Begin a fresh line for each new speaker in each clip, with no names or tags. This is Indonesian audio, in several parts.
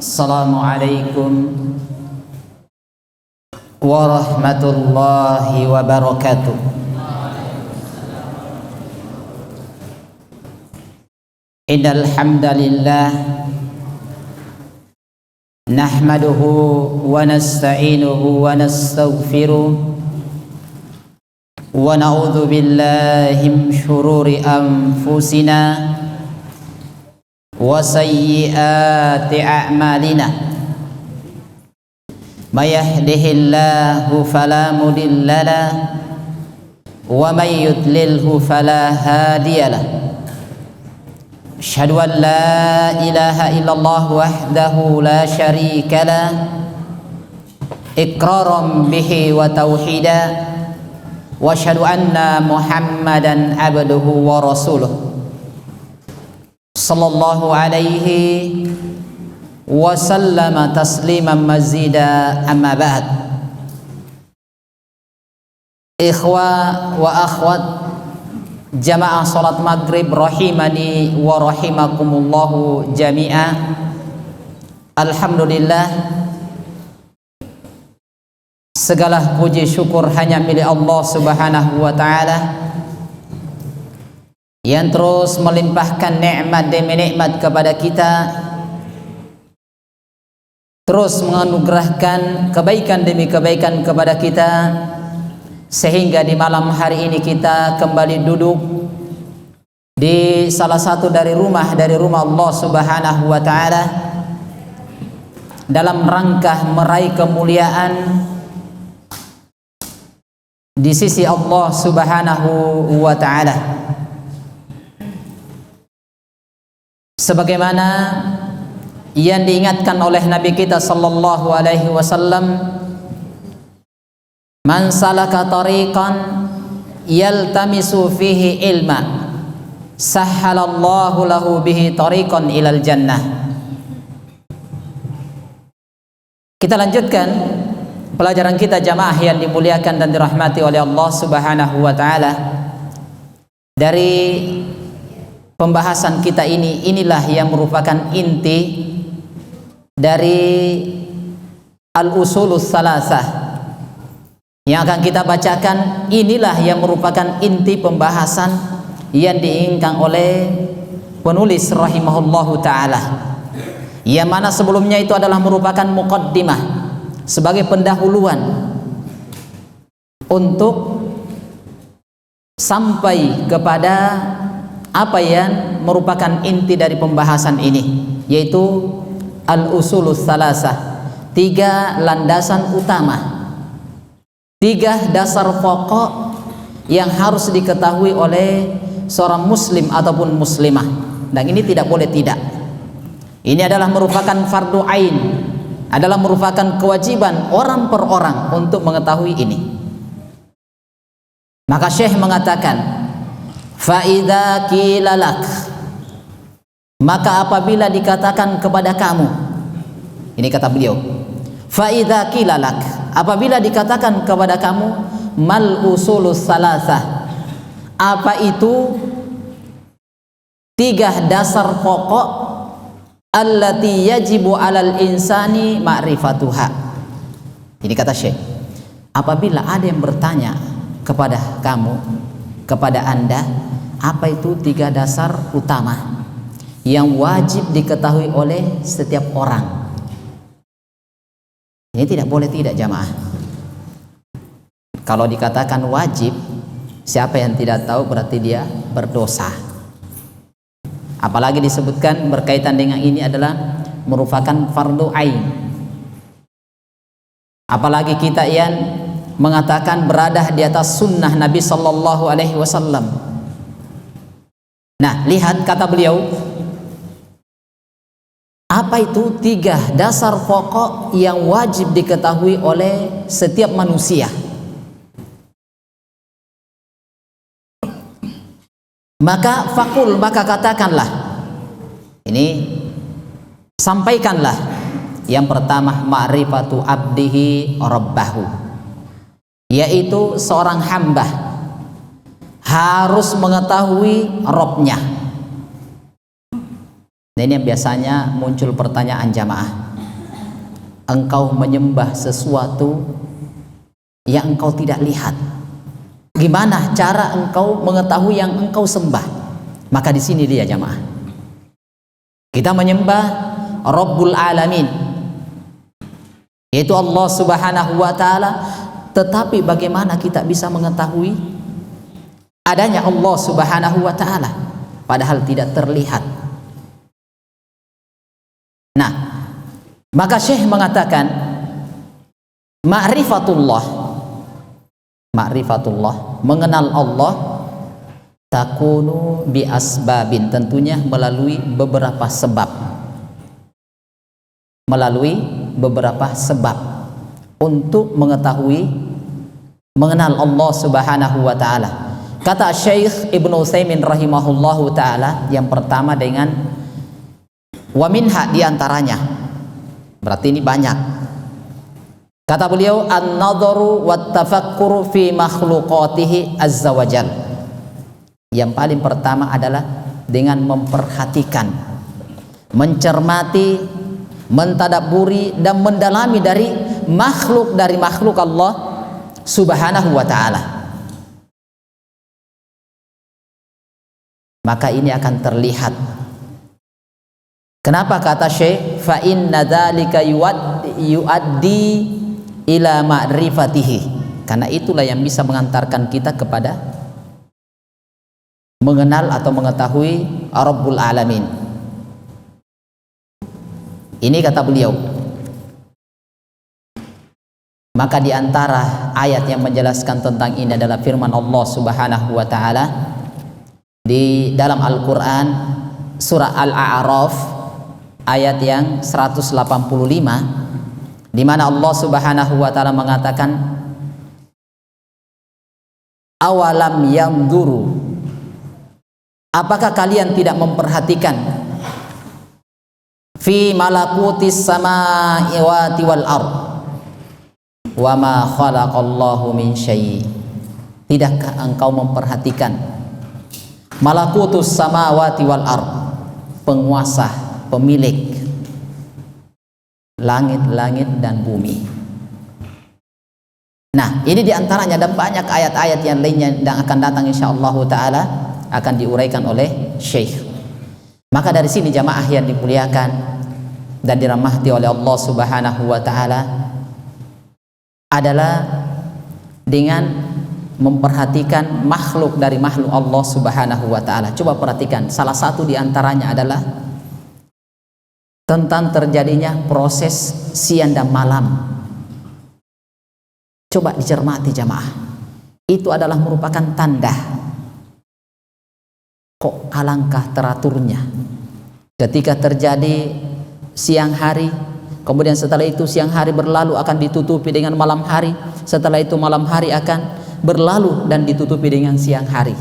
Assalamualaikum warahmatullahi wabarakatuh. Innal hamdalillah nahmaduhu wa nasta'inuhu wa nastaghfiruh wa na'udzu billahi min syururi anfusina wa sayyiati a'malina may yahdihillahu fala mudilla lahu wa may yudlilhu fala hadiyalah. Asyhadu an la ilaha illallah wahdahu la syarika lah iqraran bihi wa tauhida wa asyhadu anna Muhammadan abduhu wa rasuluh sallallahu alaihi wa sallama tasliman mazida. Amma ba'd. Ikhwa wa akhwat jamaah salat maghrib rahimani wa rahimakumullahu jami'a. Alhamdulillah, segala puji syukur hanya milik Allah Subhanahu wa ta'ala yang terus melimpahkan nikmat demi nikmat kepada kita, terus menganugerahkan kebaikan demi kebaikan kepada kita, sehingga di malam hari ini kita kembali duduk di salah satu dari rumah Allah Subhanahu wa ta'ala dalam rangka meraih kemuliaan di sisi Allah Subhanahu wa ta'ala. Sebagaimana yang diingatkan oleh Nabi kita sallallahu alaihi wasallam, man salaka tariqan yaltamisu fihi ilma sahhalallahu lahu bihi tariqan ilal jannah. Kita lanjutkan pelajaran kita jamaah yang dimuliakan dan dirahmati oleh Allah Subhanahu wa ta'ala. Dari pembahasan kita inilah yang merupakan inti dari al-usulus salasah yang akan kita bacakan. Inilah yang merupakan inti pembahasan yang diinginkan oleh penulis rahimahullahu ta'ala, yang mana sebelumnya itu adalah merupakan muqaddimah, sebagai pendahuluan untuk sampai kepada apa yang merupakan inti dari pembahasan ini, yaitu al-usulus salasah, tiga landasan utama, tiga dasar pokok yang harus diketahui oleh seorang muslim ataupun muslimah. Dan ini tidak boleh tidak. Ini adalah merupakan fardu ain, adalah merupakan kewajiban orang per orang untuk mengetahui ini. Maka Syekh mengatakan, fa idza qila lak, maka apabila dikatakan kepada kamu, ini kata beliau, fa idza qila lak, apabila dikatakan kepada kamu, mal usulus salasah, apa itu tiga dasar pokok allati yajibu alal insani ma'rifatuha. Ini kata Syekh, apabila ada yang bertanya kepada kamu, kepada anda, apa itu tiga dasar utama yang wajib diketahui oleh setiap orang. Ini tidak boleh tidak jamaah. Kalau dikatakan wajib, siapa yang tidak tahu berarti dia berdosa. Apalagi disebutkan berkaitan dengan ini adalah merupakan fardu ain. Apalagi kita yang mengatakan berada di atas sunnah Nabi sallallahu alaihi wasallam. Nah, lihat kata beliau, apa itu tiga dasar pokok yang wajib diketahui oleh setiap manusia. Maka fakul, maka katakanlah, ini sampaikanlah. Yang pertama, ma'rifatu abdihi rabbahu, yaitu seorang hamba harus mengetahui Robnya. Nah, ini yang biasanya muncul pertanyaan jamaah, engkau menyembah sesuatu yang engkau tidak lihat. Gimana cara engkau mengetahui yang engkau sembah? Maka di sini dia jamaah. Kita menyembah Rabbul Alamin, yaitu Allah Subhanahu wa taala, tetapi bagaimana kita bisa mengetahui adanya Allah Subhanahu wa taala padahal tidak terlihat? Nah, maka Syekh mengatakan ma'rifatullah, mengenal Allah, takunu bi asbabin, tentunya melalui beberapa sebab. Melalui beberapa sebab untuk mengetahui, mengenal Allah Subhanahu wa taala. Kata Syekh Ibnu Utsaimin rahimahullahu taala, yang pertama dengan wa minha, diantaranya, berarti ini banyak. Kata beliau, an-nadharu wat tafakkuru fi makhluqatihi azza wajal. Yang paling pertama adalah dengan memperhatikan, mencermati, mentadabburi dan mendalami dari makhluk Allah Subhanahu wa taala. Maka ini akan terlihat. Kenapa kata Syekh fa inna dzalika yuaddi ila ma'rifatihi, karena itulah yang bisa mengantarkan kita kepada mengenal atau mengetahui Rabbul Alamin. Ini kata beliau. Maka di antara ayat yang menjelaskan tentang ini adalah firman Allah Subhanahu wa taala di dalam Al-Qur'an surah Al-A'raf ayat yang 185, di mana Allah Subhanahu wa taala mengatakan, awalam yanzuru, apakah kalian tidak memperhatikan fi malakutis samawati wal ard wa ma khalaqallahu min syai', tidakkah engkau memperhatikan malakutus samawati wal ard, penguasa, pemilik langit-langit dan bumi. Nah, ini diantaranya, dan banyak ayat-ayat yang lainnya yang akan datang insyaallah taala akan diuraikan oleh Syekh. Maka dari sini jamaah yang dimuliakan dan dirahmati oleh Allah Subhanahu wa taala adalah dengan memperhatikan makhluk dari makhluk Allah Subhanahu wa taala. Coba perhatikan, salah satu diantaranya adalah tentang terjadinya proses siang dan malam. Coba dicermati jamaah, itu adalah merupakan tanda. Kok alangkah teraturnya ketika terjadi siang hari, kemudian setelah itu siang hari berlalu akan ditutupi dengan malam hari, setelah itu malam hari akan berlalu dan ditutupi dengan siang hari.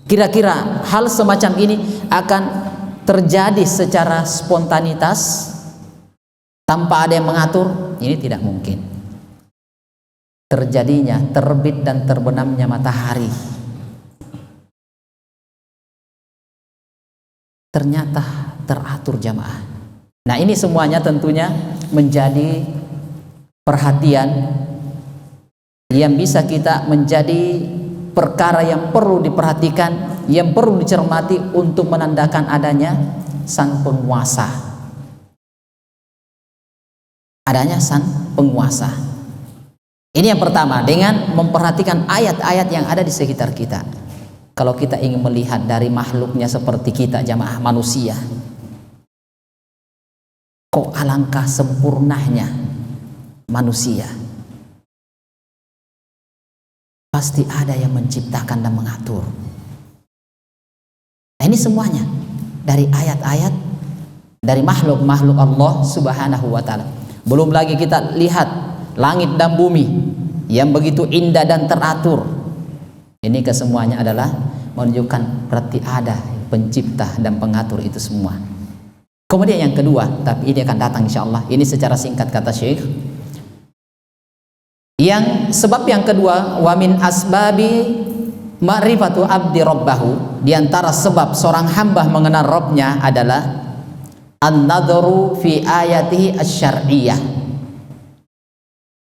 Kira-kira hal semacam ini akan terjadi secara spontanitas tanpa ada yang mengatur? Ini tidak mungkin. Terjadinya terbit dan terbenamnya matahari ternyata teratur jamaah. Nah, ini semuanya tentunya menjadi perhatian yang bisa kita menjadi perkara yang perlu diperhatikan, yang perlu dicermati untuk menandakan adanya sang penguasa. Adanya sang penguasa. Ini yang pertama, dengan memperhatikan ayat-ayat yang ada di sekitar kita. Kalau kita ingin melihat dari makhluknya seperti kita jamaah manusia, kok alangkah sempurnanya manusia. Pasti ada yang menciptakan dan mengatur. Nah, ini semuanya dari ayat-ayat dari makhluk-makhluk Allah Subhanahu wa taala. Belum lagi kita lihat langit dan bumi yang begitu indah dan teratur. Ini kesemuanya adalah menunjukkan berarti ada pencipta dan pengatur itu semua. Kemudian yang kedua, tapi ini akan datang insyaallah. Ini secara singkat kata Syekh. Yang sebab yang kedua, wa min asbabi ma'rifatu abdi rabbahu, di antara sebab seorang hamba mengenal Rabbnya adalah an-nadharu fi ayatihi asy-syar'iyyah,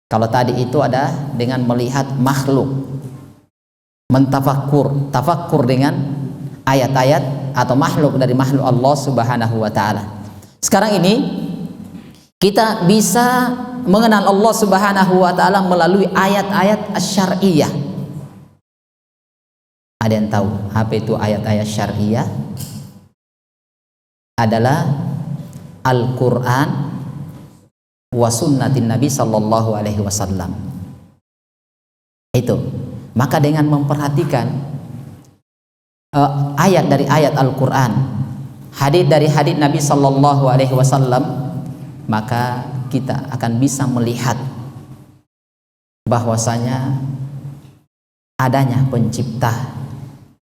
Kalau tadi itu ada dengan melihat makhluk, tafakkur dengan ayat-ayat atau makhluk dari makhluk Allah Subhanahu wa taala. Sekarang ini kita bisa mengenal Allah Subhanahu wa taala melalui ayat-ayat asy-syar'iyyah. Ada yang tahu apa itu ayat-ayat syar'iyyah? Adalah Al-Qur'an wa sunnatin Nabi sallallahu alaihi wasallam. Itu. Maka dengan memperhatikan ayat dari ayat Al-Qur'an, hadis dari hadis Nabi sallallahu alaihi wasallam, maka kita akan bisa melihat bahwasanya adanya pencipta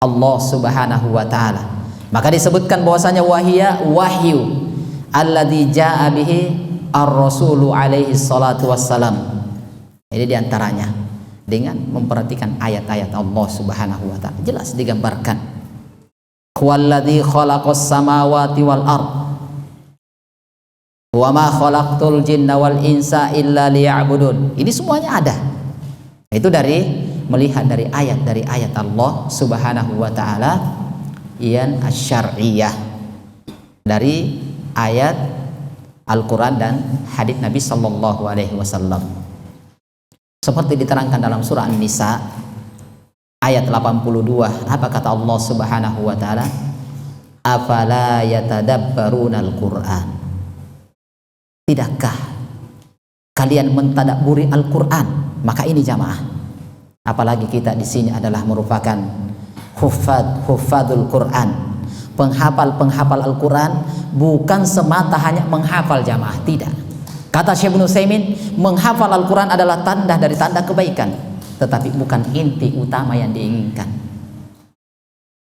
Allah Subhanahu wa taala. Maka disebutkan bahwasanya wahyu alladzi jaa bihi ar-rasulu alaihi salatu wassalam. Ini diantaranya dengan memperhatikan ayat-ayat Allah Subhanahu wa taala, jelas digambarkan. Huwallazi khalaqas samawati wal ard wa ma khalaqtul jinna wal insa illa liya'budun. Ini semuanya ada. Itu dari melihat dari ayat Allah Subhanahu wa taala yang asy-syar'iyyah, dari ayat Al-Qur'an dan hadis Nabi sallallahu alaihi wasallam. Seperti diterangkan dalam surah An-Nisa ayat 82, apa kata Allah Subhanahu wa taala? Afala yatadabbarunal Qur'an. Tidakkah kalian mentadabburi Al-Qur'an? Maka ini jamaah, apalagi kita di sini adalah merupakan huffadul Qur'an, penghafal Al-Qur'an, bukan semata hanya menghafal jamaah, tidak. Kata Syekh Ibnu Utsaimin, menghafal Al-Quran adalah tanda dari tanda kebaikan, tetapi bukan inti utama yang diinginkan.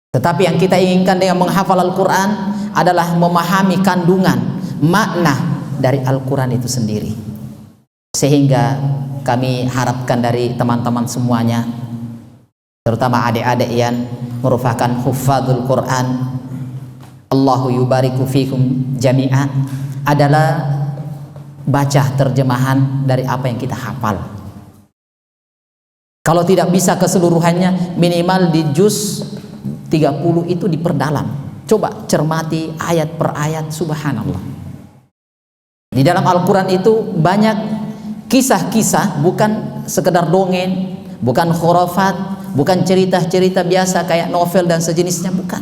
Tetapi yang kita inginkan dengan menghafal Al-Quran adalah memahami kandungan, makna dari Al-Quran itu sendiri. Sehingga kami harapkan dari teman-teman semuanya, terutama adik-adik yang merupakan huffadul Quran, Allahu yubariku fikum jami'an, adalah baca terjemahan dari apa yang kita hafal. Kalau tidak bisa keseluruhannya, minimal di juz 30 itu diperdalam. Coba cermati ayat per ayat, subhanallah. Di dalam Al-Quran itu banyak kisah-kisah, bukan sekedar dongeng, bukan khurafat, bukan cerita-cerita biasa kayak novel dan sejenisnya, bukan.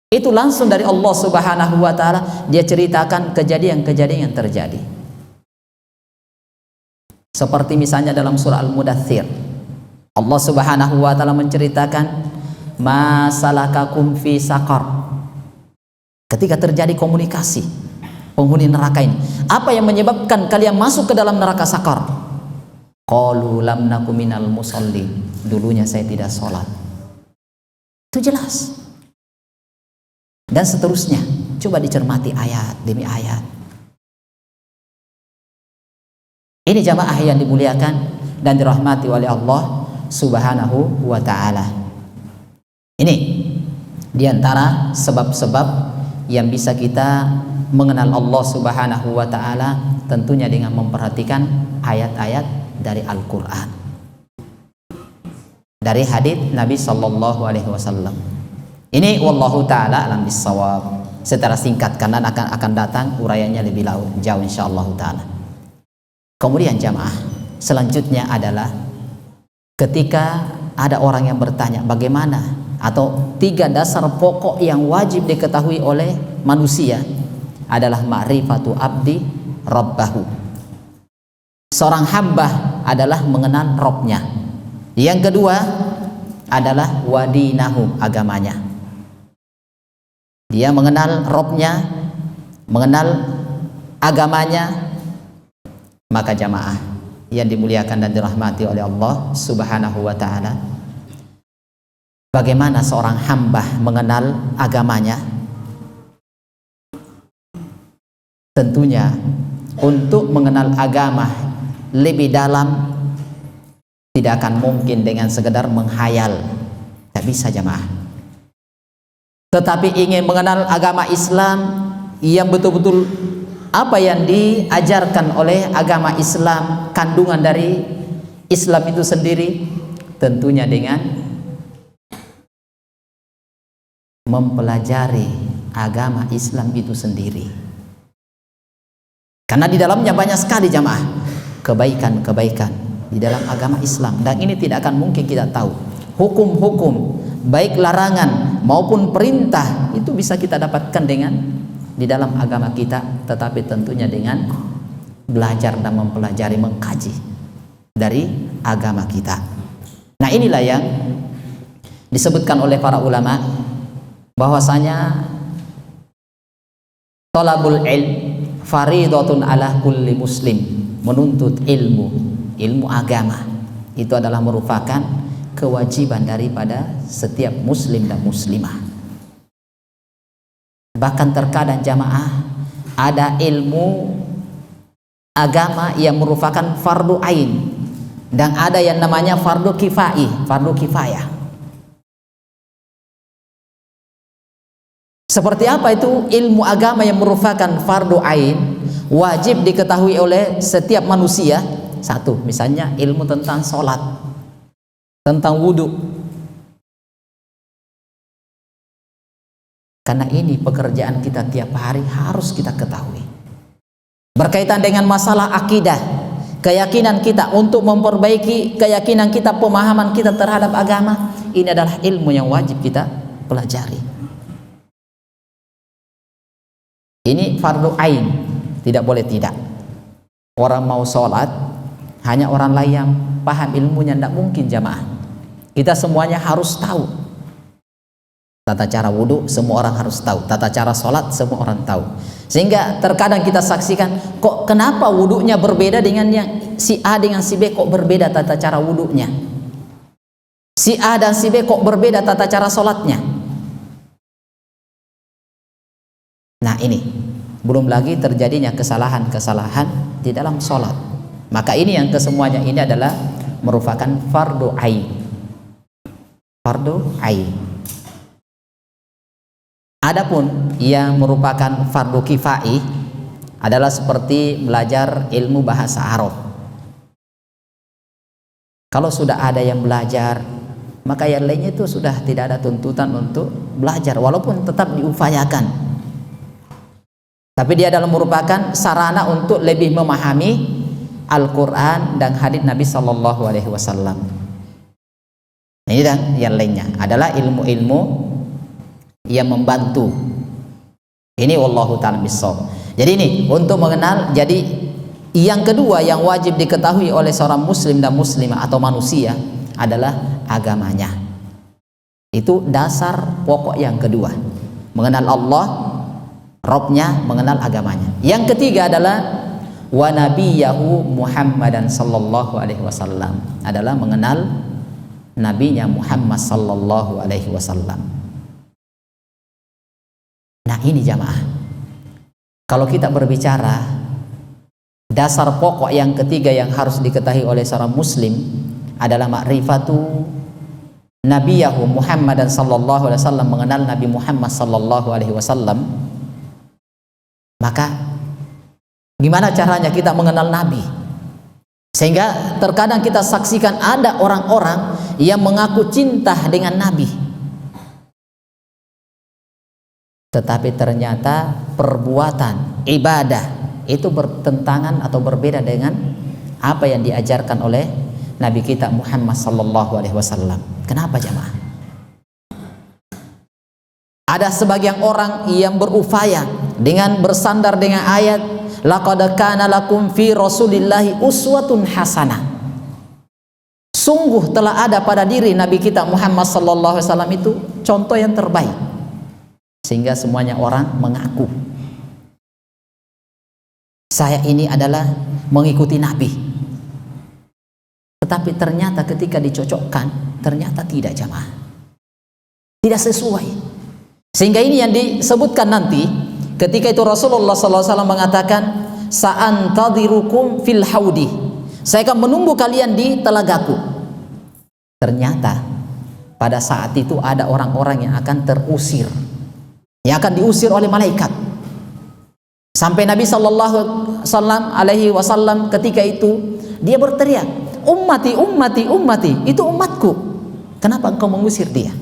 Itu langsung dari Allah Subhanahu wa taala, dia ceritakan kejadian-kejadian yang terjadi. Seperti misalnya dalam surah Al-Mudaththir, Allah Subhanahu wa taala menceritakan ma salakakum fi saqar. Ketika terjadi komunikasi penghuni neraka ini, apa yang menyebabkan kalian masuk ke dalam neraka Saqar? Qalu lam nakum minal musallin. Dulunya saya tidak sholat. Itu jelas. Dan seterusnya. Coba dicermati ayat demi ayat. Ini jamaah yang dimuliakan dan dirahmati oleh Allah Subhanahu wa ta'ala. Ini diantara sebab-sebab yang bisa kita mengenal Allah Subhanahu wa ta'ala, tentunya dengan memperhatikan ayat-ayat dari Al-Quran, dari hadits Nabi Sallallahu Alaihi Wasallam. Ini wallahu ta'ala alam bissawab, secara singkat karena akan datang uraiannya lebih jauh insyaallah ta'ala. Kemudian jamaah, selanjutnya adalah ketika ada orang yang bertanya bagaimana, atau 3 dasar pokok yang wajib diketahui oleh manusia adalah ma'rifatu abdi rabbahu. Seorang hamba adalah mengenal Robnya. Yang kedua adalah wadinahu, agamanya. Dia mengenal Robnya, mengenal agamanya. Maka jamaah yang dimuliakan dan dirahmati oleh Allah Subhanahu wa ta'ala, bagaimana seorang hamba mengenal agamanya? Tentunya untuk mengenal agama lebih dalam tidak akan mungkin dengan sekedar menghayal, tidak bisa jamaah. Tetapi ingin mengenal agama Islam yang betul-betul apa yang diajarkan oleh agama Islam, kandungan dari Islam itu sendiri, tentunya dengan mempelajari agama Islam itu sendiri. Karena di dalamnya banyak sekali jamaah kebaikan-kebaikan di dalam agama Islam, dan ini tidak akan mungkin kita tahu. Hukum-hukum baik larangan maupun perintah itu bisa kita dapatkan dengan di dalam agama kita, tetapi tentunya dengan belajar dan mempelajari, mengkaji dari agama kita. Nah, inilah yang disebutkan oleh para ulama bahwasanya thalabul ilm faridatun ala kulli muslim, menuntut ilmu agama itu adalah merupakan kewajiban daripada setiap muslim dan muslimah. Bahkan terkadang jamaah ada ilmu agama yang merupakan fardu ain, dan ada yang namanya fardu kifayah. Seperti apa itu ilmu agama yang merupakan fardu ain, wajib diketahui oleh setiap manusia? Satu, misalnya ilmu tentang sholat, tentang wudhu. Karena ini pekerjaan kita tiap hari harus kita ketahui. Berkaitan dengan masalah akidah, keyakinan kita, untuk memperbaiki keyakinan kita, pemahaman kita terhadap agama, ini adalah ilmu yang wajib kita pelajari. Ini fardu ain, tidak boleh tidak. Orang mau sholat, hanya orang lain yang paham ilmunya, tidak mungkin jamaah. Kita semuanya harus tahu. Tata cara wudhu semua orang harus tahu, tata cara sholat semua orang tahu. Sehingga terkadang kita saksikan, kok kenapa wudhunya berbeda dengan yang si A dengan si B, kok berbeda tata cara wudhunya. Si A dan si B kok berbeda tata cara sholatnya. Nah, ini belum lagi terjadinya kesalahan-kesalahan di dalam sholat. Maka ini yang kesemuanya ini adalah merupakan fardu ain. Fardu ain. Adapun yang merupakan fardu kifai adalah seperti belajar ilmu bahasa Arab. Kalau sudah ada yang belajar, maka yang lainnya itu sudah tidak ada tuntutan untuk belajar, walaupun tetap diupayakan. Tapi dia adalah merupakan sarana untuk lebih memahami Al-Quran dan hadits Nabi Sallallahu Alaihi Wasallam. Ini dan yang lainnya adalah ilmu-ilmu yang membantu. Ini wallahu ta'ala bissawab. Jadi ini untuk mengenal. Jadi yang kedua yang wajib diketahui oleh seorang muslim dan muslimah atau manusia adalah agamanya. Itu dasar pokok yang kedua. Mengenal Allah, Rabbnya, mengenal agamanya. Yang ketiga adalah wa nabiyahu Muhammadan sallallahu alaihi wasallam, adalah mengenal nabinya Muhammad sallallahu alaihi wasallam. Nah, ini jamaah, kalau kita berbicara dasar pokok yang ketiga yang harus diketahui oleh seorang muslim adalah ma'rifatu nabiyahu Muhammadan sallallahu alaihi wasallam, mengenal Nabi Muhammad sallallahu alaihi wasallam. Maka gimana caranya kita mengenal Nabi? Sehingga terkadang kita saksikan ada orang-orang yang mengaku cinta dengan Nabi, tetapi ternyata perbuatan ibadah itu bertentangan atau berbeda dengan apa yang diajarkan oleh Nabi kita Muhammad sallallahu alaihi wasallam. Kenapa jemaah? Ada sebagian orang yang berupaya dengan bersandar dengan ayat laqad kana lakum fi rasulillahi uswatun hasanah. Sungguh telah ada pada diri Nabi kita Muhammad sallallahu alaihi wasallam itu contoh yang terbaik. Sehingga semuanya orang mengaku saya ini adalah mengikuti Nabi. Tetapi ternyata ketika dicocokkan, ternyata tidak jamaah, tidak sesuai. Sehingga ini yang disebutkan nanti ketika itu Rasulullah SAW mengatakan sa'antadhirukum fil haudi, saya akan menunggu kalian di telagaku. Ternyata pada saat itu ada orang-orang yang akan terusir, yang akan diusir oleh malaikat. Sampai Nabi SAW ketika itu dia berteriak, ummati, ummati, ummati, itu umatku. Kenapa engkau mengusir dia?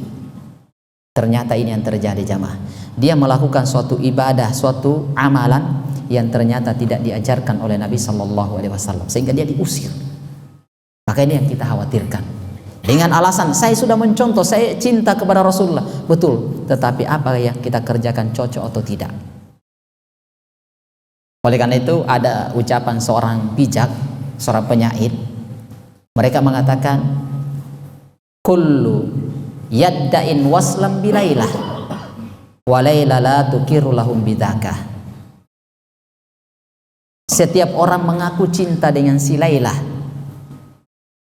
Ternyata ini yang terjadi jamaah. Dia melakukan suatu ibadah, suatu amalan yang ternyata tidak diajarkan oleh Nabi SAW, sehingga dia diusir. Maka ini yang kita khawatirkan. Dengan alasan saya sudah mencontoh, saya cinta kepada Rasulullah, betul. Tetapi apa yang kita kerjakan cocok atau tidak? Oleh karena itu ada ucapan seorang bijak, seorang penyair. Mereka mengatakan, kullu yadda'in waslam bilailah wa laila la tukiru lahum bidakah. Setiap orang mengaku cinta dengan si Lailah,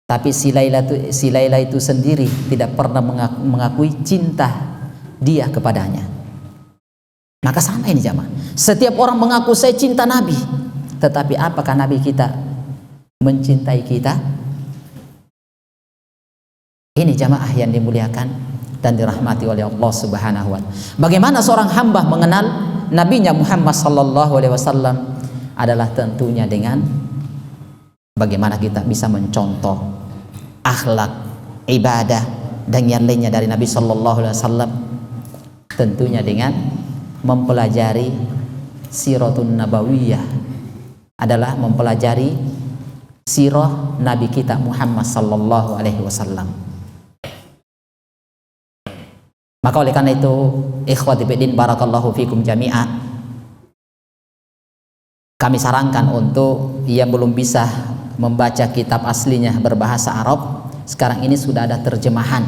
tapi si Lailah itu sendiri tidak pernah mengakui cinta dia kepadanya. Maka sama ini jamaah. Setiap orang mengaku saya cinta Nabi, tetapi apakah Nabi kita mencintai kita? Ini jamaah yang dimuliakan dan dirahmati oleh Allah Subhanahu wa ta'ala. Bagaimana seorang hamba mengenal nabinya Muhammad sallallahu alaihi wasallam adalah tentunya dengan bagaimana kita bisa mencontoh akhlak, ibadah dan yang lainnya dari Nabi sallallahu alaihi wasallam, tentunya dengan mempelajari siratun nabawiyah, adalah mempelajari sirah Nabi kita Muhammad sallallahu alaihi wasallam. Maka oleh karena itu, ikhwati fiddin barakallahu fikum jami'a, kami sarankan untuk yang belum bisa membaca kitab aslinya berbahasa Arab, sekarang ini sudah ada terjemahan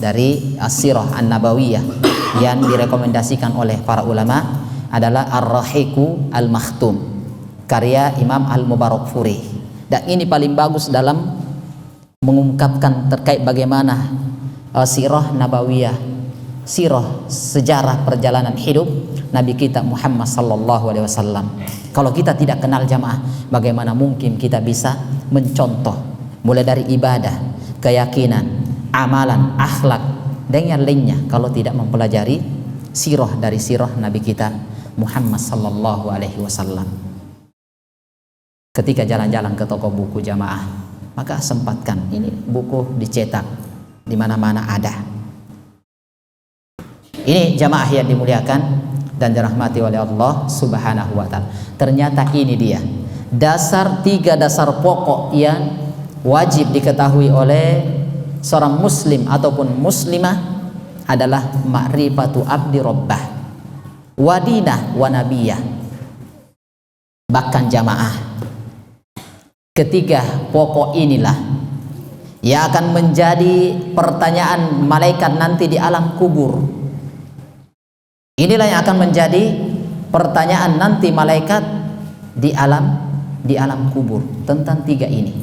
dari As-Sirah An-Nabawiyah yang direkomendasikan oleh para ulama, adalah Ar-Rahiqu Al-Makhtum karya Imam Al-Mubarakfuri. Dan ini paling bagus dalam mengungkapkan terkait bagaimana sirah nabawiyah, sirah sejarah perjalanan hidup Nabi kita Muhammad sallallahu alaihi wasallam. Kalau kita tidak kenal jamaah, bagaimana mungkin kita bisa mencontoh mulai dari ibadah, keyakinan, amalan, akhlak dan yang lainnya kalau tidak mempelajari sirah dari sirah Nabi kita Muhammad sallallahu alaihi wasallam. Ketika jalan-jalan ke toko buku jamaah, maka sempatkan ini buku dicetak di mana-mana ada. Ini jamaah yang dimuliakan dan dirahmati oleh Allah Subhanahu wa ta'ala. Ternyata ini dia tiga dasar pokok yang wajib diketahui oleh seorang muslim ataupun muslimah, adalah ma'rifatu abdi rabbah wa dinah wa nabiyah. Bahkan jamaah, ketiga pokok inilah yang akan menjadi pertanyaan malaikat nanti di alam kubur. Inilah yang akan menjadi pertanyaan nanti malaikat di alam kubur tentang tiga ini.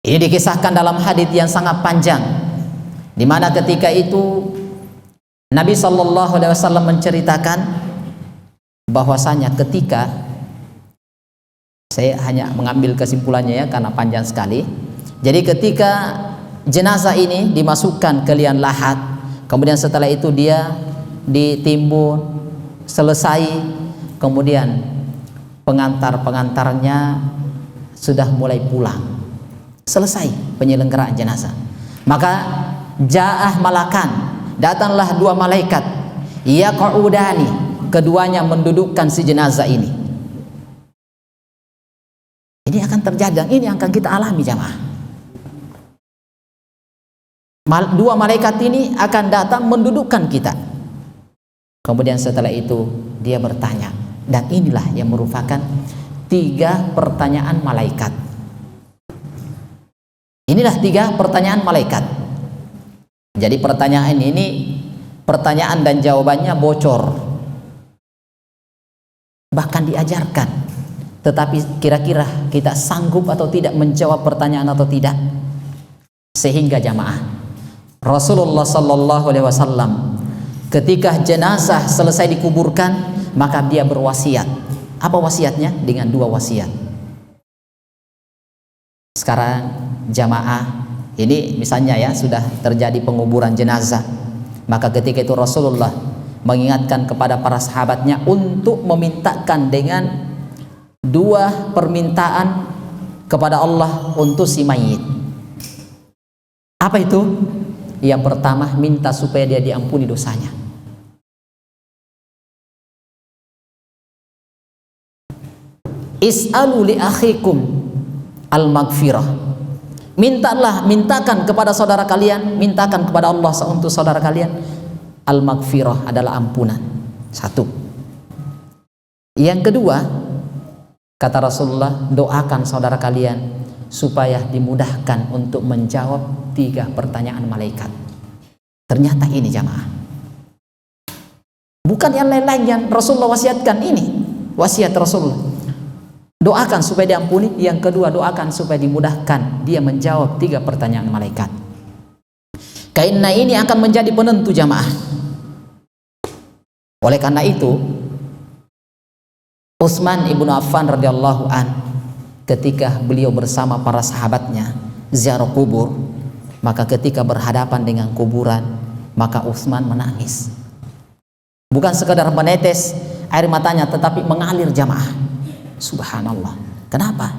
Ini dikisahkan dalam hadits yang sangat panjang, di mana ketika itu Nabi sallallahu alaihi wasallam menceritakan bahwasanya ketika, saya hanya mengambil kesimpulannya ya karena panjang sekali. Jadi ketika jenazah ini dimasukkan ke liang lahat, kemudian setelah itu dia ditimbun selesai, kemudian pengantarnya sudah mulai pulang, selesai penyelenggaraan jenazah, maka ja'ah malakan, datanglah dua malaikat, yaq'udani, keduanya mendudukkan si jenazah ini. Ini akan terjadi dan ini akan kita alami jamaah. Dua malaikat ini akan datang mendudukkan kita. Kemudian setelah itu dia bertanya, dan inilah yang merupakan tiga pertanyaan malaikat. Inilah tiga pertanyaan malaikat. Jadi pertanyaan ini, pertanyaan dan jawabannya bocor, bahkan diajarkan. Tetapi kira-kira kita sanggup atau tidak menjawab pertanyaan atau tidak? Sehingga jamaah, Rasulullah sallallahu alaihi wasallam ketika jenazah selesai dikuburkan, maka dia berwasiat. Apa wasiatnya? Dengan dua wasiat. Sekarang jamaah, ini misalnya ya sudah terjadi penguburan jenazah, maka ketika itu Rasulullah mengingatkan kepada para sahabatnya untuk memintakan dengan dua permintaan kepada Allah untuk si mayit. Apa itu? Yang pertama, minta supaya dia diampuni dosanya. Is'alu li akhikum al-maghfirah. Mintakan kepada saudara kalian, mintakan kepada Allah untuk saudara kalian al-maghfirah, adalah ampunan. Satu. Yang kedua, kata Rasulullah, doakan saudara kalian supaya dimudahkan untuk menjawab 3 pertanyaan malaikat. Ternyata ini jamaah, bukan yang lain-lain yang Rasulullah wasiatkan. Ini wasiat Rasulullah, doakan supaya diampuni. Yang kedua, doakan supaya dimudahkan dia menjawab 3 pertanyaan malaikat. Karena ini akan menjadi penentu jamaah. Oleh karena itu, Utsman ibnu Affan radhiyallahu an, ketika beliau bersama para sahabatnya ziarah kubur, maka ketika berhadapan dengan kuburan, maka Utsman menangis. Bukan sekadar menetes air matanya, tetapi mengalir jamaah. Subhanallah. Kenapa?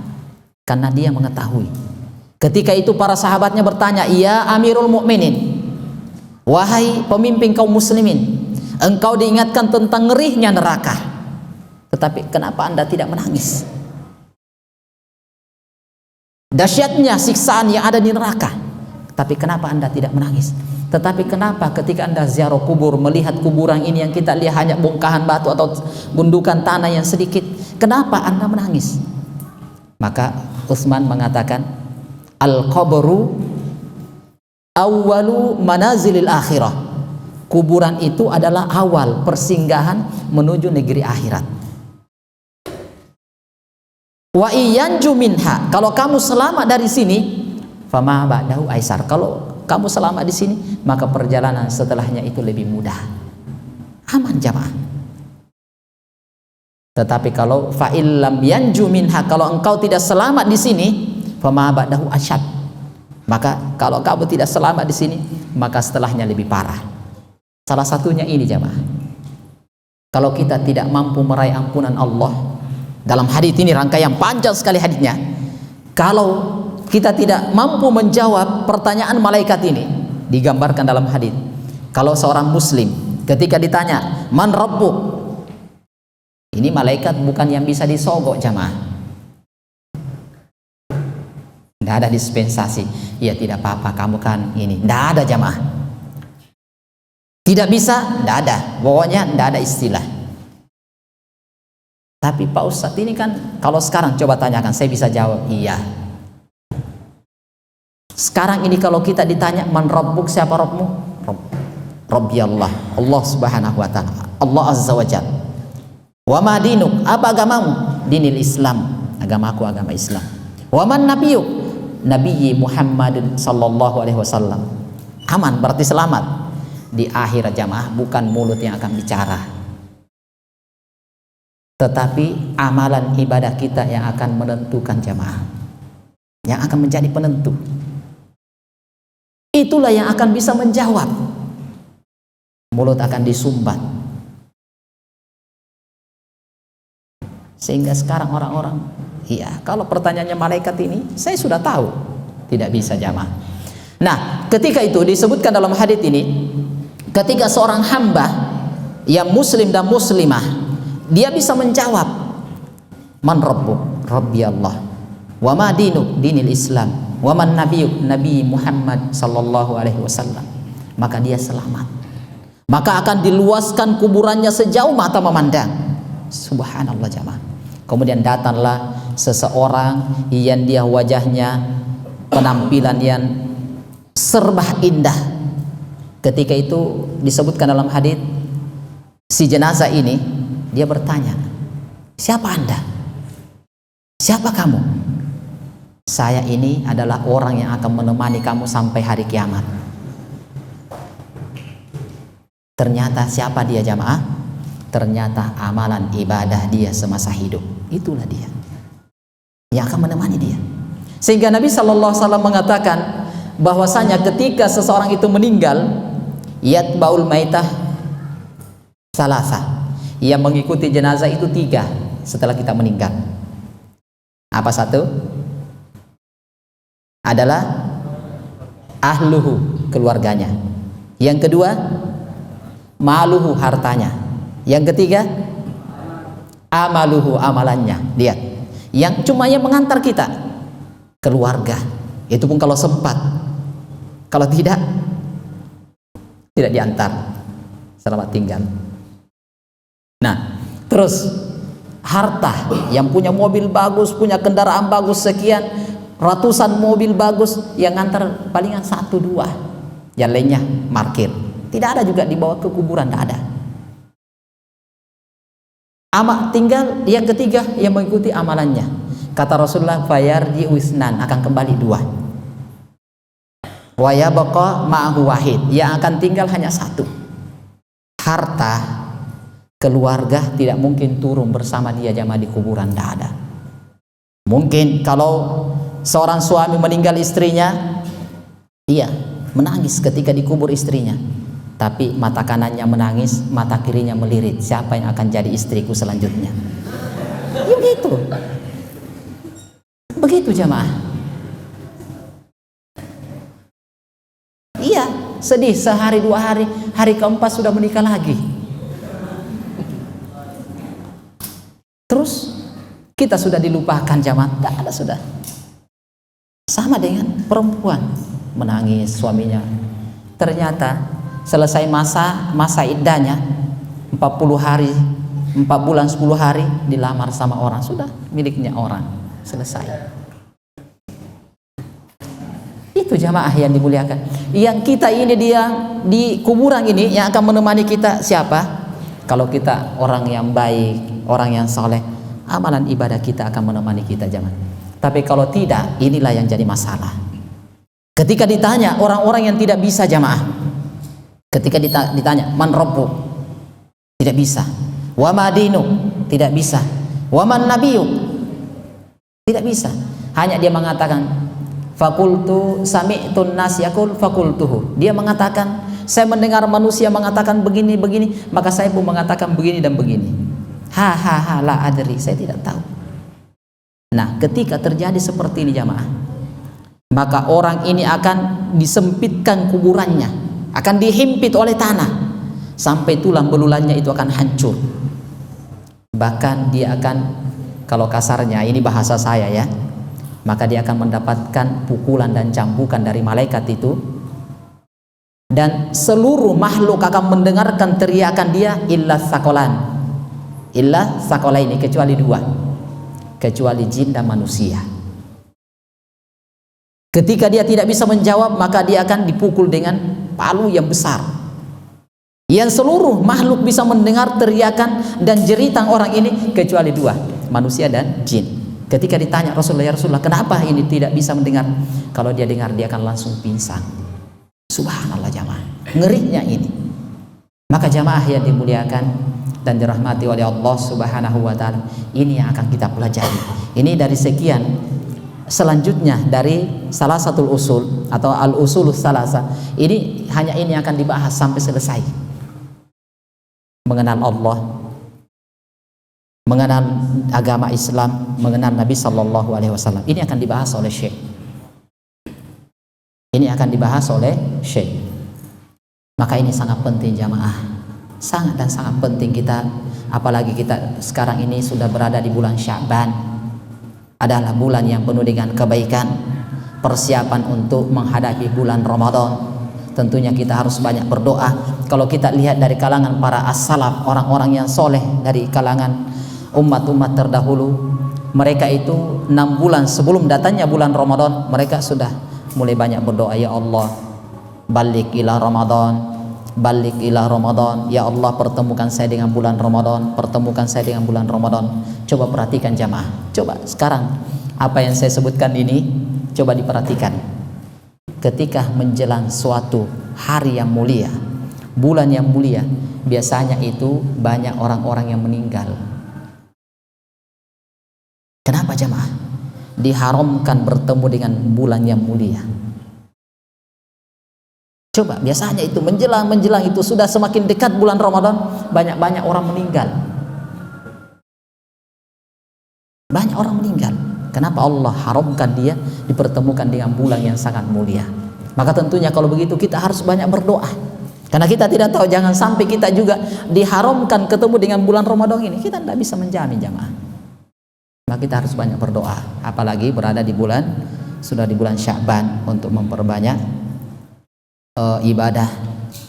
Karena dia mengetahui. Ketika itu para sahabatnya bertanya, "Ya Amirul Mukminin, wahai pemimpin kaum muslimin, engkau diingatkan tentang ngerinya neraka, tetapi kenapa Anda tidak menangis? Dahsyatnya siksaan yang ada di neraka, tapi kenapa Anda tidak menangis? Tetapi kenapa ketika Anda ziarah kubur, melihat kuburan ini yang kita lihat hanya bongkahan batu atau gundukan tanah yang sedikit, kenapa Anda menangis?" Maka Utsman mengatakan, "Al-qabru awwalu manazilil akhirah." Kuburan itu adalah awal persinggahan menuju negeri akhirat. Wa iyanju minha, kalau kamu selamat dari sini, fama ba'dahu aisar. Kalau kamu selamat di sini, maka perjalanan setelahnya itu lebih mudah, aman jamaah. Tetapi kalau fa'il lam yanju minha, kalau engkau tidak selamat di sini, fama ba'dahu asyad. Maka kalau kamu tidak selamat di sini, maka setelahnya lebih parah. Salah satunya ini jamaah, kalau kita tidak mampu meraih ampunan Allah, dalam hadis ini rangkaian panjang sekali hadisnya, kalau kita tidak mampu menjawab pertanyaan malaikat ini, digambarkan dalam hadis, kalau seorang muslim ketika ditanya man rabbuk, ini malaikat bukan yang bisa disogok jamaah, tidak ada dispensasi. Ya tidak apa-apa, kamu kan ini, tidak ada jamaah. Tidak bisa, tidak ada. Pokoknya tidak ada istilah. Tapi Pak Ustadz ini kan, kalau sekarang coba tanyakan, saya bisa jawab iya. Sekarang ini kalau kita ditanya man rabbuk, siapa Rabbmu? Rabbi Allah, Allah subhanahu wa ta'ala, Allah azza wa jalla. Wa ma dinuk, apa agamamu? Dinil Islam, agamaku agama Islam. Wa man nabiyuk, Nabi Muhammad sallallahu alaihi wasallam. Aman, berarti selamat. Di akhirat jamaah, bukan mulut yang akan bicara, tetapi amalan ibadah kita yang akan menentukan jamaah, yang akan menjadi penentu. Itulah yang akan bisa menjawab. Mulut akan disumbat. Sehingga sekarang orang-orang, iya, kalau pertanyaannya malaikat ini, saya sudah tahu. Tidak bisa jamaah. Nah, ketika itu disebutkan dalam hadits ini, ketika seorang hamba yang muslim dan muslimah, dia bisa menjawab man rabbuk, Rabbi Allah, wa ma dinuk, dinil Islam, wa man nabiyuk, Nabi Muhammad sallallahu alaihi wasallam, maka dia selamat. Maka akan diluaskan kuburannya sejauh mata memandang. Subhanallah jamaah. Kemudian datanglah seseorang yang dia wajahnya penampilan yang serba indah. Ketika itu disebutkan dalam hadits, si jenazah ini dia bertanya, siapa Anda? Siapa kamu? Saya ini adalah orang yang akan menemani kamu sampai hari kiamat. Ternyata siapa dia jamaah? Ternyata amalan ibadah dia semasa hidup, itulah dia yang akan menemani dia. Sehingga Nabi SAW mengatakan bahwasanya ketika seseorang itu meninggal, yatba'ul maitah salasa. Yang mengikuti jenazah itu 3 setelah kita meninggal. Apa satu? Adalah ahluhu, keluarganya. Yang kedua, maluhu, hartanya. Yang ketiga, amaluhu, amalannya. Lihat, yang cuma yang mengantar kita, keluarga. Itu pun kalau sempat. Kalau tidak diantar. Selamat tinggal. Nah, terus harta, yang punya mobil bagus, punya kendaraan bagus sekian, ratusan mobil bagus, yang ngantar palingan 1-2, yang lainnya parkir. Tidak ada juga dibawa ke kuburan, tidak ada. Tinggal yang ketiga yang mengikuti amalannya. Kata Rasulullah, fayarji wisnan, akan kembali 2. Wa yabqa ma'ahu wahid, yang akan tinggal hanya 1. Harta, keluarga tidak mungkin turun bersama dia jamaah di kuburan, tidak ada. Mungkin kalau seorang suami meninggal istrinya, dia menangis ketika dikubur istrinya, tapi mata kanannya menangis, mata kirinya melirit, siapa yang akan jadi istriku selanjutnya. Ya begitu jamaah. Iya, sedih sehari 2 hari, hari keempat sudah menikah lagi. Terus kita sudah dilupakan jamaah, tak ada sudah. Sama dengan perempuan menangis suaminya. Ternyata selesai masa iddahnya 40 hari, 4 bulan 10 hari, dilamar sama orang, sudah miliknya orang, selesai. Itu jamaah yang dimuliakan. Yang kita ini, dia di kuburan ini yang akan menemani kita siapa? Kalau kita orang yang baik, orang yang soleh, amalan ibadah kita akan menemani kita jamaah. Tapi kalau tidak, inilah yang jadi masalah. Ketika ditanya orang-orang yang tidak bisa jamaah, ketika ditanya man rabbuk, tidak bisa. Wa ma dinuk, tidak bisa. Wa man nabiyuk, tidak bisa. Hanya dia mengatakan fakultu sami'tun nas yakul fakultuhu. Dia mengatakan, saya mendengar manusia mengatakan begini, maka saya pun mengatakan begini dan begini. Ha la adri, saya tidak tahu. Nah, ketika terjadi seperti ini jamaah, maka orang ini akan disempitkan kuburannya, akan dihimpit oleh tanah sampai tulang belulannya itu akan hancur. Bahkan dia akan, kalau kasarnya, ini bahasa saya ya, maka dia akan mendapatkan pukulan dan cambukan dari malaikat itu, dan seluruh makhluk akan mendengarkan teriakan dia illa sakolaini, kecuali 2, kecuali jin dan manusia. Ketika dia tidak bisa menjawab, maka dia akan dipukul dengan palu yang besar, yang seluruh makhluk bisa mendengar teriakan dan jeritan orang ini kecuali 2, manusia dan jin. Ketika ditanya Rasulullah, ya Rasulullah, kenapa ini tidak bisa mendengar? Kalau dia dengar, dia akan langsung pingsan. Subhanallah jamaah, ngerinya ini. Maka jamaah yang dimuliakan dan dirahmati oleh Allah Subhanahu wa ta'ala, ini yang akan kita pelajari. Ini dari sekian. Selanjutnya dari salah satu usul atau al-usulus salasa, ini hanya ini yang akan dibahas sampai selesai. Mengenal Allah, mengenal agama Islam, mengenal Nabi Sallallahu Alaihi Wasallam. Ini akan dibahas oleh Syekh. Ini akan dibahas oleh Syekh. Maka ini sangat penting jamaah, sangat dan sangat penting kita, apalagi kita sekarang ini sudah berada di bulan Sya'ban, adalah bulan yang penuh dengan kebaikan, persiapan untuk menghadapi bulan Ramadan. Tentunya kita harus banyak berdoa. Kalau kita lihat dari kalangan para as-salaf, orang-orang yang soleh dari kalangan umat-umat terdahulu, mereka itu 6 bulan sebelum datangnya bulan Ramadan, mereka sudah mulai banyak berdoa, ya Allah balik ila Ramadan, ya Allah pertemukan saya dengan bulan Ramadan, pertemukan saya dengan bulan Ramadan. Coba perhatikan jamaah, coba sekarang apa yang saya sebutkan ini coba diperhatikan. Ketika menjelang suatu hari yang mulia, bulan yang mulia, biasanya itu banyak orang-orang yang meninggal. Kenapa jamaah? Diharamkan bertemu dengan bulan yang mulia. Coba biasanya itu menjelang itu sudah semakin dekat bulan Ramadan, banyak orang meninggal. Banyak orang meninggal. Kenapa Allah haramkan dia dipertemukan dengan bulan yang sangat mulia? Maka tentunya kalau begitu kita harus banyak berdoa. Karena kita tidak tahu, jangan sampai kita juga diharamkan ketemu dengan bulan Ramadan ini. Kita tidak bisa menjamin jamaah. Maka kita harus banyak berdoa. Apalagi berada di bulan, sudah di bulan Sya'ban, untuk memperbanyak ibadah,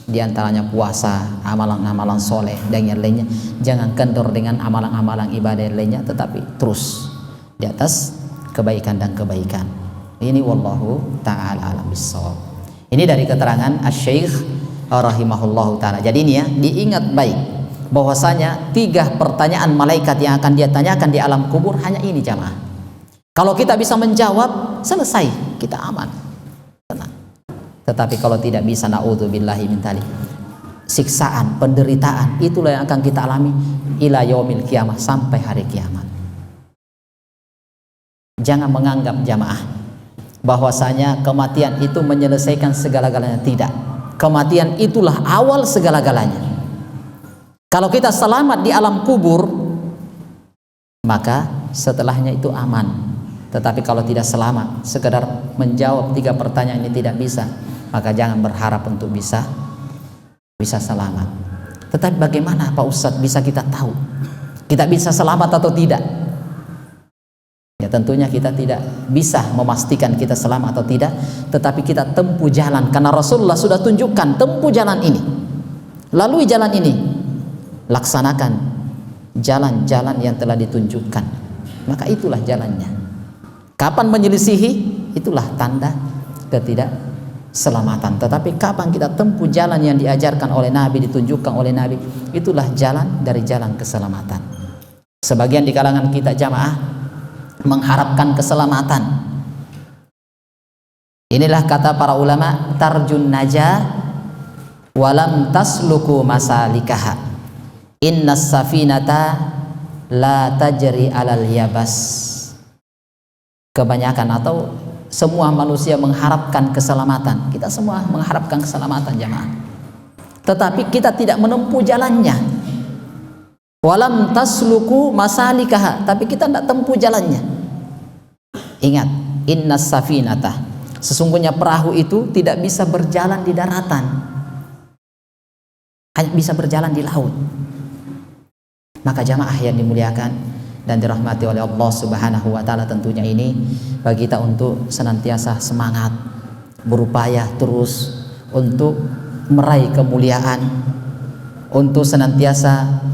diantaranya puasa, amalan-amalan soleh dan yang lainnya. Jangan kendor dengan amalan-amalan ibadah yang lainnya, tetapi terus di atas kebaikan dan kebaikan. Ini wallahu ta'ala alam bissawab. Ini dari keterangan Asy-Syaikh rahimahullahu ta'ala. Jadi ini ya, diingat baik bahwasanya 3 pertanyaan malaikat yang akan dia tanyakan di alam kubur hanya ini jamaah. Kalau kita bisa menjawab, selesai, kita aman, tenang. Tetapi kalau tidak bisa, na'udzubillahi min dzalik, siksaan, penderitaan, itulah yang akan kita alami ila yaumil qiyamah, sampai hari kiamat. Jangan menganggap jamaah bahwasanya kematian itu menyelesaikan segala-galanya. Tidak. Kematian itulah awal segala-galanya. Kalau kita selamat di alam kubur, maka setelahnya itu aman. Tetapi kalau tidak selamat, sekedar menjawab 3 pertanyaan ini tidak bisa, maka jangan berharap untuk bisa selamat. Tetapi bagaimana Pak Ustadz bisa kita tahu kita bisa selamat atau tidak? Ya tentunya kita tidak bisa memastikan kita selamat atau tidak, tetapi kita tempuh jalan, karena Rasulullah sudah tunjukkan, tempuh jalan ini, lalui jalan ini, laksanakan jalan-jalan yang telah ditunjukkan, maka itulah jalannya. Kapan menyelisihi, itulah tanda ketidakselamatan. Tetapi kapan kita tempuh jalan yang diajarkan oleh Nabi, ditunjukkan oleh Nabi, itulah jalan dari jalan keselamatan. Sebagian di kalangan kita jamaah mengharapkan keselamatan. Inilah kata para ulama, tarjun najah walam tasluku masalikaha, innas safinata la tajri alal yabas. Kebanyakan atau semua manusia mengharapkan keselamatan. Kita semua mengharapkan keselamatan jamaah, tetapi kita tidak menempuh jalannya. Walam tasluku masalikaha, tapi kita tidak tempuh jalannya. Ingat, innas safinata, sesungguhnya perahu itu tidak bisa berjalan di daratan, hanya bisa berjalan di laut. Maka jamaah yang dimuliakan dan dirahmati oleh Allah Subhanahu wa ta'ala, tentunya ini bagi kita untuk senantiasa semangat, berupaya terus untuk meraih kemuliaan, untuk senantiasa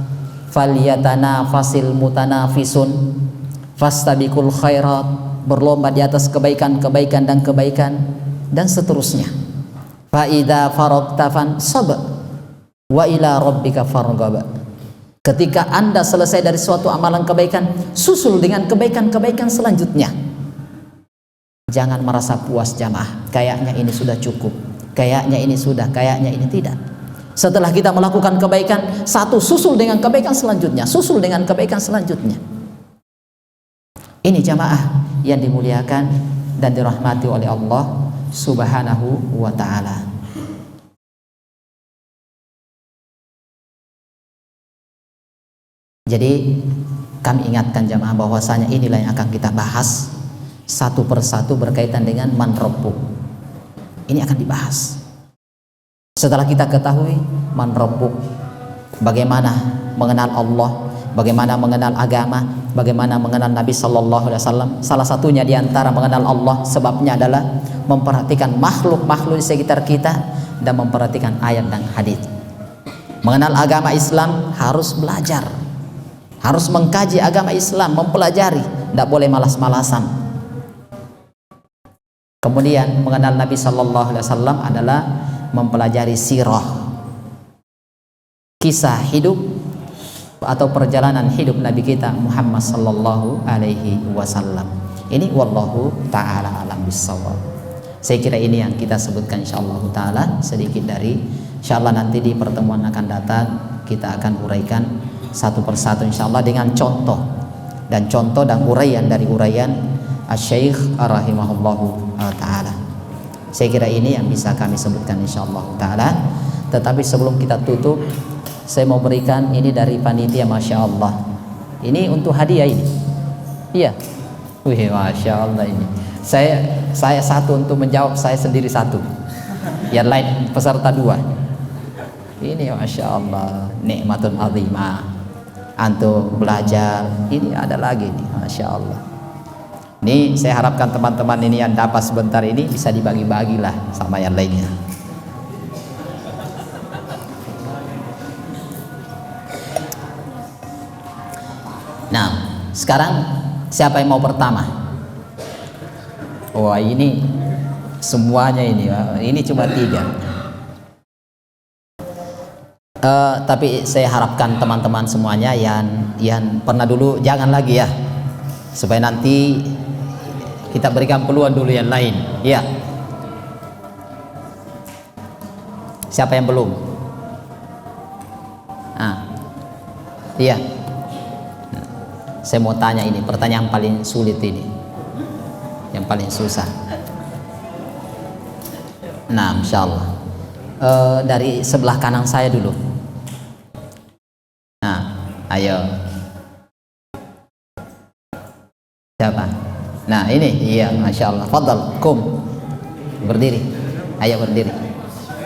falyatanafasil mutanafisun fastabiqul khairat, berlomba di atas kebaikan dan seterusnya. Fa idza faragta fansab wa ila rabbika farghab. Ketika Anda selesai dari suatu amalan kebaikan, susul dengan kebaikan selanjutnya. Jangan merasa puas jamaah, kayaknya ini sudah cukup, kayaknya ini sudah, kayaknya ini tidak. Setelah kita melakukan kebaikan, satu, susul dengan kebaikan selanjutnya, susul dengan kebaikan selanjutnya. Ini jamaah yang dimuliakan dan dirahmati oleh Allah Subhanahu wa ta'ala. Jadi kami ingatkan jamaah bahwasanya inilah yang akan kita bahas satu persatu berkaitan dengan man rabbuk. Ini akan dibahas. Setelah kita ketahui man rabbuk, bagaimana mengenal Allah, bagaimana mengenal agama, bagaimana mengenal Nabi sallallahu alaihi wasallam. Salah satunya di antara mengenal Allah, sebabnya adalah memperhatikan makhluk-makhluk di sekitar kita dan memperhatikan ayat dan hadis. Mengenal agama Islam harus belajar, harus mengkaji agama Islam, mempelajari, tidak boleh malas-malasan. Kemudian mengenal Nabi sallallahu alaihi wasallam adalah mempelajari sirah, kisah hidup atau perjalanan hidup Nabi kita Muhammad sallallahu alaihi wasallam. Ini wallahu taala alam bissawab. Saya kira ini yang kita sebutkan insyaallah taala sedikit dari, insyaallah nanti di pertemuan akan datang kita akan uraikan satu persatu insyaallah dengan contoh dan uraian dari uraian Asy-Syaikh rahimahullahu taala. Saya kira ini yang bisa kami sebutkan insyaallah taala. Tetapi sebelum kita tutup, saya mau berikan ini dari panitia, masya Allah. Ini untuk hadiah ini. Iya. Wih, masya Allah ini. Saya satu untuk menjawab, saya sendiri satu. Yang lain peserta dua. Ini masya Allah, nikmatun azimah. Antum belajar, ini ada lagi nih, masya Allah. Ini saya harapkan teman-teman ini yang dapat sebentar ini bisa dibagi-bagilah sama yang lainnya. Nah, sekarang siapa yang mau pertama? Wah, ini semuanya ini cuma 3. Tapi saya harapkan teman-teman semuanya yang pernah dulu jangan lagi ya, supaya nanti kita berikan peluang dulu yang lain. Ya. Siapa yang belum? Iya. Saya mau tanya ini, pertanyaan paling sulit ini, yang paling susah. Nah, insyaallah dari sebelah kanan saya dulu. Nah, ayo. Siapa? Nah, ini, iya, masya Allah. Fadal, kum, berdiri. Ayo berdiri.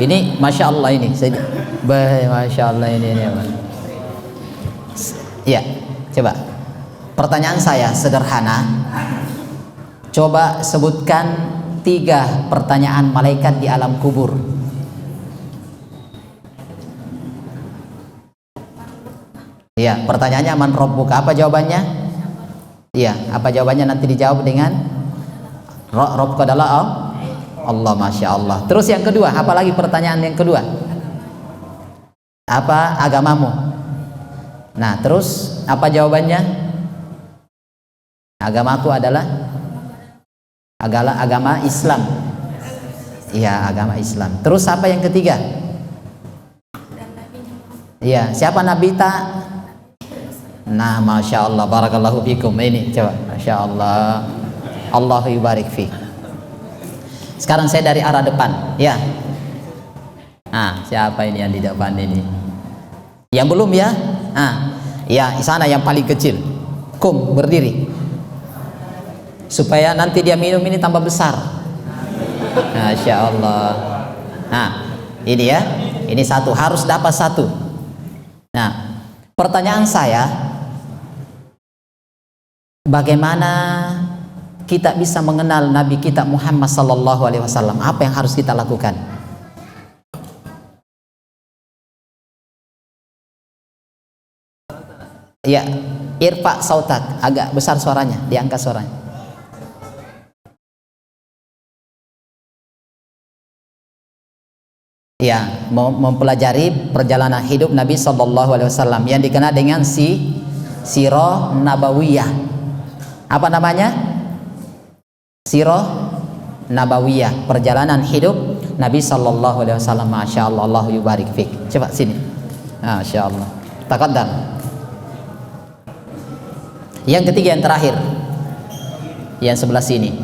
Ini, masya Allah ini. Masya Allah ini. Iya, coba. Pertanyaan saya sederhana. Coba sebutkan 3 pertanyaan malaikat di alam kubur. Iya, pertanyaannya man rabbuka, apa jawabannya? Iya, apa jawabannya nanti dijawab dengan Rabbuka adalah Allah, masya Allah. Terus yang kedua, apa lagi pertanyaan yang kedua? Apa agamamu? Nah, terus apa jawabannya? Agamaku adalah agama Islam. Iya, agama Islam. Terus apa yang ketiga? Iya, siapa Nabi ta? Nah, masya Allah, barakallahu fikum. Ini coba, masya Allah, Allahu yubarik fi. Sekarang saya dari arah depan, ya. Nah, siapa ini yang di depan ini? Yang belum ya? Ya, di sana yang paling kecil. Kum, berdiri. Supaya nanti dia minum ini tambah besar. Masya Allah. Nah, ini ya, ini satu, harus dapat satu. Nah, pertanyaan saya, bagaimana kita bisa mengenal Nabi kita Muhammad sallallahu alaihi wasallam? Apa yang harus kita lakukan? Ya, irfa sautak, agak besar suaranya, diangkat suaranya. Ya, mempelajari perjalanan hidup Nabi sallallahu alaihi wasallam yang dikenal dengan Sirah Nabawiyah. Apa namanya? Sirah Nabawiyah, perjalanan hidup Nabi sallallahu alaihi wasallam. Masya Allah, Allahu yubarik fik. Coba sini. Masya Allah. Taqaddam. Yang ketiga, yang terakhir, yang sebelah sini.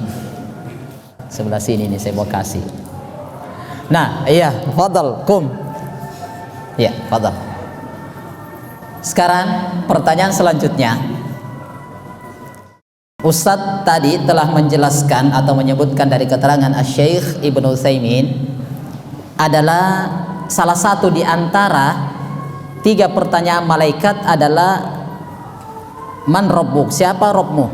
Sebelah sini nih saya mau kasih. Nah, iya, fadal, kum. Ya, fadal. Sekarang pertanyaan selanjutnya. Ustadz tadi telah menjelaskan atau menyebutkan dari keterangan Asy-Syaikh Ibnu Utsaimin adalah salah satu di antara 3 pertanyaan malaikat adalah man rabbuk, siapa Rabbmu?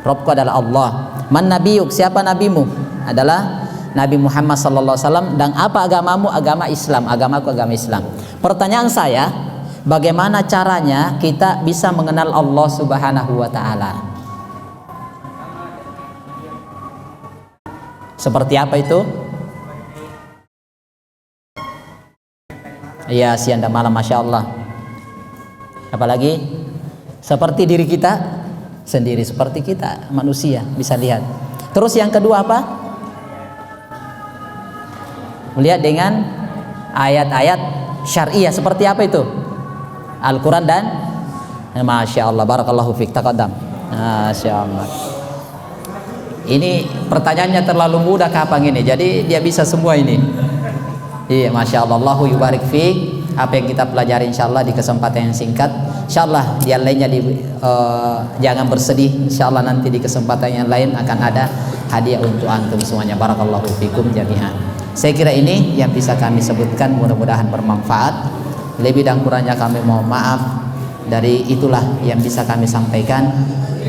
Rabbku adalah Allah. Man nabiyuk, siapa nabimu? Adalah Nabi Muhammad sallallahu alaihi wasallam. Dan apa agamamu? Agama Islam. Agamaku agama Islam. Pertanyaan saya, bagaimana caranya kita bisa mengenal Allah Subhanahu wa taala? Seperti apa itu? Iya, siang dan malam, masya Allah. Apalagi seperti diri kita sendiri, seperti kita manusia, bisa lihat. Terus yang kedua apa? Melihat dengan ayat-ayat syariah. Seperti apa itu? Al-Quran dan masya Allah, barakallahu fiik. Taqaddam. Masya Allah. Ini pertanyaannya terlalu mudah kapan ini, jadi dia bisa semua ini. Iya, masya Allah. Allahu yubarik fiik. Apa yang kita pelajari insyaallah di kesempatan yang singkat, insyaallah yang lainnya jangan bersedih, insyaallah nanti di kesempatan yang lain akan ada hadiah untuk antum semuanya. Barakallahu fikum jami'an. Saya kira ini yang bisa kami sebutkan, mudah-mudahan bermanfaat. Lebih dan kurangnya kami mohon maaf. Dari itulah yang bisa kami sampaikan.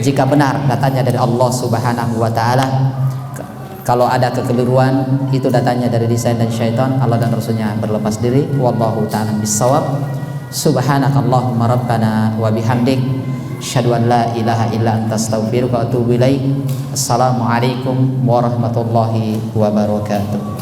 Jika benar datanya dari Allah Subhanahu wa taala, kalau ada kekeliruan itu datanya dari desain dan syaitan, Allah dan Rasulnya berlepas diri. Wallahu ta'ala bissawab. Subhanakallahumma rabbana wa bihamdik, asyhadu an la ilaha illa anta astaghfiruka wa atubu ilaik. Assalamualaikum warahmatullahi wabarakatuh.